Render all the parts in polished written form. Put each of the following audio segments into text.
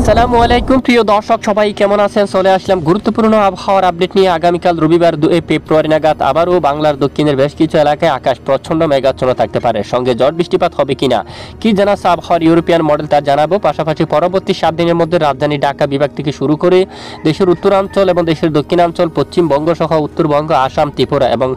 আসসালামু আলাইকুম প্রিয় দর্শক, সবাই কেমন আছেন? চলে আসলাম গুরুত্বপূর্ণ আবহাওয়ার আপডেট নিয়ে। আগামীকাল রবিবার 2 ফেব্রুয়ারি নাগাদ আবারও বাংলার দক্ষিণের বেশ কিছু এলাকায় আকাশ প্রচণ্ড মেঘাচ্ছন্ন থাকতে পারে, সঙ্গে ঝড় বৃষ্টিপাত হবে কিনা কি জানাচ্ছে আবহাওয়ার ইউরোপিয়ান মডেল তা জানাবো। পাশাপাশি পরবর্তী 7 দিনের মধ্যে রাজধানী ঢাকা বিভাগ থেকে শুরু করে দেশের উত্তরাঞ্চল এবং দেশের দক্ষিণাঞ্চল, পশ্চিমবঙ্গ সহ উত্তরবঙ্গ, আসাম, ত্রিপুরা এবং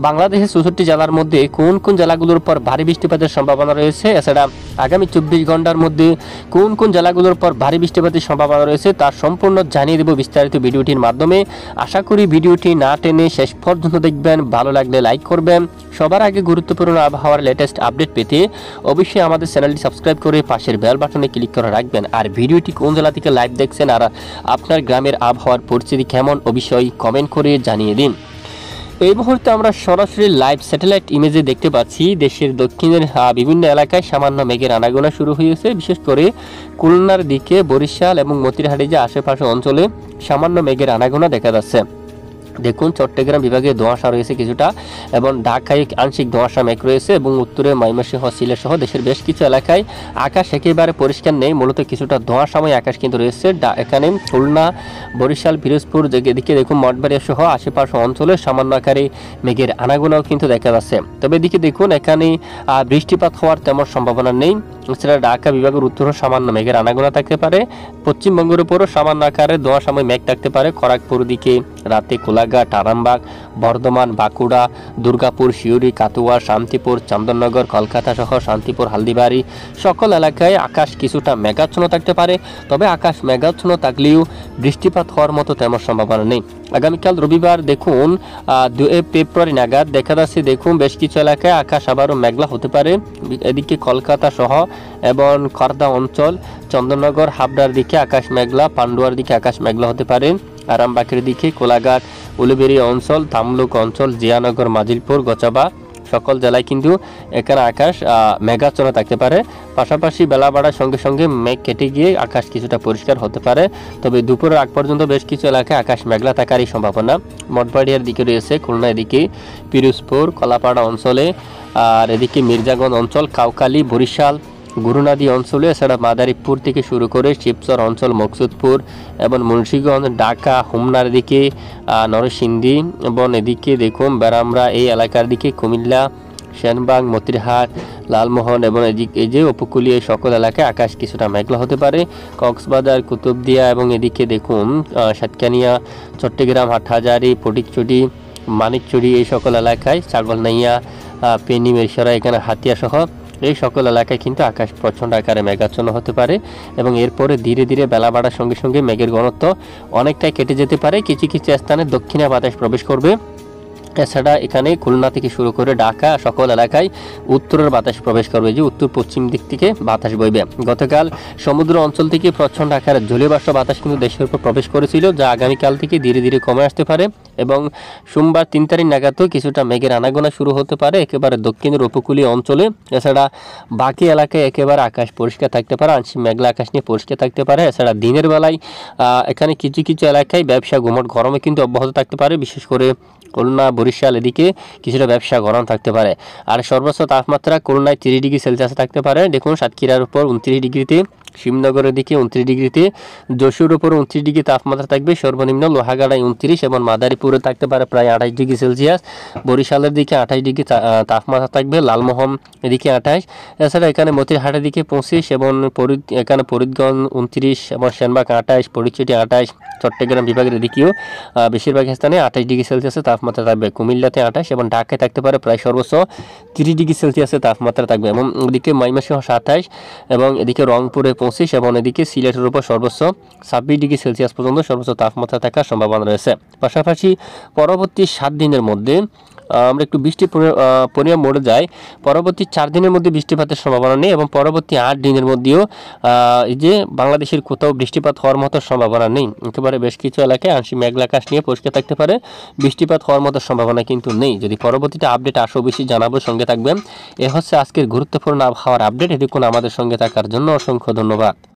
বাংলাদেশের 64 জেলার মধ্যে কোন কোন জেলাগুলোর উপর ভারী বৃষ্টিপাতের সম্ভাবনা রয়েছে, এছাড়া আগামী 24 ঘন্টার মধ্যে কোন কোন জেলাগুলোর উপর ভারী বৃষ্টিপাতের সম্ভাবনা রয়েছে তার সম্পূর্ণ জানিয়ে দেব বিস্তারিত ভিডিওটির মাধ্যমে। আশা করি ভিডিওটি না টেনে শেষ পর্যন্ত দেখবেন, ভালো লাগলে লাইক করবেন। সবার আগে গুরুত্বপূর্ণ আবহাওয়ার লেটেস্ট আপডেট পেতে অবশ্যই আমাদের চ্যানেলটি সাবস্ক্রাইব করে পাশের বেল বাটনে ক্লিক করে রাখবেন। আর ভিডিওটি কোন জেলা থেকে লাইভ দেখছেন আর আপনার গ্রামের আবহাওয়ার পরিস্থিতি কেমন অবশ্যই কমেন্ট করে জানিয়ে দিন। এই মুহূর্তে আমরা সরাসরি লাইভ স্যাটেলাইট ইমেজে দেখতে পাচ্ছি দেশের দক্ষিণের বিভিন্ন এলাকায় সামান্য মেঘের আনাগোনা শুরু হয়েছে। বিশেষ করে খুলনার দিকে, বরিশাল এবং মতিরহাটে যে আশেপাশে অঞ্চলে সামান্য মেঘের আনাগোনা দেখা যাচ্ছে। দেখুন, চট্টগ্রাম বিভাগে ধোঁয়াশা রয়েছে কিছুটা এবং ঢাকায় আংশিক ধোঁয়াশা মেঘ রয়েছে এবং উত্তরে ময়মনসিংহ, সিলেট সহ দেশের বেশ কিছু এলাকায় আকাশ একেবারে পরিষ্কার নেই, মূলত কিছুটা ধোঁয়াশাময় আকাশ কিন্তু রয়েছে। এখানে খুলনা, বরিশাল, পিরোজপুর এদিকে দেখুন মঠবাড়িয়া সহ আশেপাশে অঞ্চলে সামান্য আকারে মেঘের আনাগোনাও কিন্তু দেখা যাচ্ছে। তবে এদিকে দেখুন এখানে বৃষ্টিপাত হওয়ার তেমন সম্ভাবনা নেই। এছাড়া ঢাকা বিভাগের উত্তরে সামান্য মেঘের আনাগোনা থাকতে পারে, পশ্চিমবঙ্গের উপরও সামান্য আকারে ধোঁয়াশাময় মেঘ থাকতে পারে। খড়গপুর দিকে রাতে কোলাঘাট, আরামবাগ, বর্ধমান, বাঁকুড়া, দুর্গাপুর, শিউরি, কাতুয়া, শান্তিপুর, চন্দননগর, কলকাতা সহ শান্তিপুর, হালদিবাড়ি সকল এলাকায় আকাশ কিছুটা মেঘাচ্ছন্ন থাকতে পারে। তবে আকাশ মেঘাচ্ছন্ন থাকলেও বৃষ্টিপাত হওয়ার মতো তেমন সম্ভাবনা নেই। আগামীকাল রবিবার দেখুন 2 ফেব্রুয়ারি নাগাদ দেখা যাচ্ছে দেখুন বেশ কিছু এলাকায় আকাশ আবারও মেঘলা হতে পারে। এদিকে কলকাতা সহ এবং খর্দা অঞ্চল, চন্দননগর, হাবড়ার দিকে আকাশ মেঘলা, পান্ডুয়ার দিকে আকাশ মেঘলা হতে পারে। আরামবাগের দিকে কোলাঘাট, উলুবেড়িয়া অঞ্চল, তামলুক অঞ্চল, জিয়ানগর, মাজিলপুর, গোচাবা সকল জেলায় কিন্তু এখানে আকাশ মেঘাচ্ছন্ন থাকতে পারে। পাশাপাশি বেলা বাড়ার সঙ্গে সঙ্গে মেঘ কেটে গিয়ে আকাশ কিছুটা পরিষ্কার হতে পারে। তবে দুপুরের আগ পর্যন্ত বেশ কিছু এলাকায় আকাশ মেঘলা থাকারই সম্ভাবনা। মঠবাড়িয়ার দিকে রয়েছে, খুলনা এদিকে পিরোজপুর, কলাপাড়া অঞ্চলে, আর এদিকে মির্জাগঞ্জ অঞ্চল, কাউখালী, বরিশাল, গুরুনাদি অঞ্চলে, এছাড়া মাদারীপুর থেকে শুরু করে শিবচর অঞ্চল, মকসুদপুর এবং মুন্সিগঞ্জ, ঢাকা, হোমনার দিকে, নরসিংদী এবং এদিকে দেখুন বেড়ামরা এই এলাকার দিকে, কুমিল্লা, সেনবাগ, মতিরহাট, লালমোহন এবং এই যে উপকূলীয় সকল এলাকায় আকাশ কিছুটা মেঘলা হতে পারে। কক্সবাজার, কুতুবদিয়া এবং এদিকে দেখুন সাতকানিয়া, চট্টগ্রাম, হাটহাজারী, ফটিকছড়ি, মানিকছড়ি এই সকল এলাকায়, ছাগলনাইয়া, পেনি, মেরসরা, এখানে হাতিয়া সহ এই সকল এলাকায় কিন্তু আকাশ প্রচণ্ড আকারে মেঘাচ্ছন্ন হতে পারে এবং এরপরে ধীরে ধীরে বেলা বাড়ার সঙ্গে সঙ্গে মেঘের ঘনত্ব অনেকটাই কেটে যেতে পারে। কিছু কিছু স্থানে দক্ষিণা বাতাস প্রবেশ করবে। এছাড়া এখানে খুলনা থেকে শুরু করে ঢাকা সকল এলাকায় উত্তরের বাতাস প্রবেশ করবে, যে উত্তর পশ্চিম দিক থেকে বাতাস বইবে। গতকাল সমুদ্র অঞ্চল থেকে প্রচণ্ড আকারে জলীয় বাষ্প বাতাস কিন্তু দেশের উপর প্রবেশ করেছিল, যা আগামীকাল থেকে ধীরে ধীরে কমে আসতে পারে এবং সোমবার 3 তারিখ নাগাদও কিছুটা মেঘের আনাগোনা শুরু হতে পারে একেবারে দক্ষিণের উপকূলীয় অঞ্চলে। এছাড়া বাকি এলাকায় একেবারে আকাশ পরিষ্কার থাকতে পারে, আংশিক মেঘলা আকাশ নিয়ে পরিষ্কার থাকতে পারে। এছাড়া দিনের বেলায় এখানে কিছু কিছু এলাকায় ব্যবসা গুমট গরমে কিন্তু অব্যাহত থাকতে পারে, বিশেষ করে খুলনা, বরিশাল এদিকে কিছুটা ব্যবসা গরম থাকতে পারে। আর সর্বোচ্চ তাপমাত্রা খুলনায় 30 ডিগ্রি সেলসিয়াসে থাকতে পারে। দেখুন সাতক্ষীরার উপর 29 ডিগ্রিতে, শিবনগরের দিকে 29 ডিগ্রিতে, যশোর উপর 29 ডিগ্রি তাপমাত্রা থাকবে সর্বনিম্ন, লোহাগাড়ায় 29 এবং মাদারীপুরে থাকতে পারে প্রায় 28 ডিগ্রি সেলসিয়াস। বরিশালের দিকে 28 ডিগ্রি তাপমাত্রা থাকবে, লালমোহন এদিকে 28। এছাড়া এখানে মতিরহাটের দিকে 25 এবং এখানে ফরিদগঞ্জ 29 এবং সেনবাগ 28, ফটিকছড়ি 28, চট্টগ্রাম বিভাগের দিকেও বেশিরভাগ স্থানে 28 ডিগ্রি সেলসিয়াসে তাপমাত্রা থাকবে। কুমিল্লাতে 28 এবং ঢাকায় থাকতে পারে প্রায় সর্বোচ্চ 30 ডিগ্রি সেলসিয়াসে তাপমাত্রা থাকবে এবং এদিকে ময়মনসিংহ 27 এবং এদিকে রংপুরে 25 এবং এদিকে সিলেটের উপর সর্বোচ্চ 26 ডিগ্রি সেলসিয়াস পর্যন্ত সর্বোচ্চ তাপমাত্রা থাকার সম্ভাবনা রয়েছে। পাশাপাশি পরবর্তী 7 দিনের মধ্যে আমরা একটু বৃষ্টির পরিমাণ মরে যাই। পরবর্তী 4 দিনের মধ্যে বৃষ্টিপাতের সম্ভাবনা নেই এবং পরবর্তী 8 দিনের মধ্যেও এই যে বাংলাদেশের কোথাও বৃষ্টিপাত হওয়ার মতো সম্ভাবনা নেই। একেবারে বেশ কিছু এলাকায় আংশিক মেঘলা আকাশ নিয়ে পরিষ্কার থাকতে পারে, বৃষ্টিপাত হওয়ার মতো সম্ভাবনা কিন্তু নেই। যদি পরবর্তীতে আপডেট আসো বেশি জানাবো, সঙ্গে থাকবেন। এ হচ্ছে আজকের গুরুত্বপূর্ণ আবহাওয়ার আপডেট। এতক্ষণ আমাদের সঙ্গে থাকার জন্য অসংখ্য ধন্যবাদ।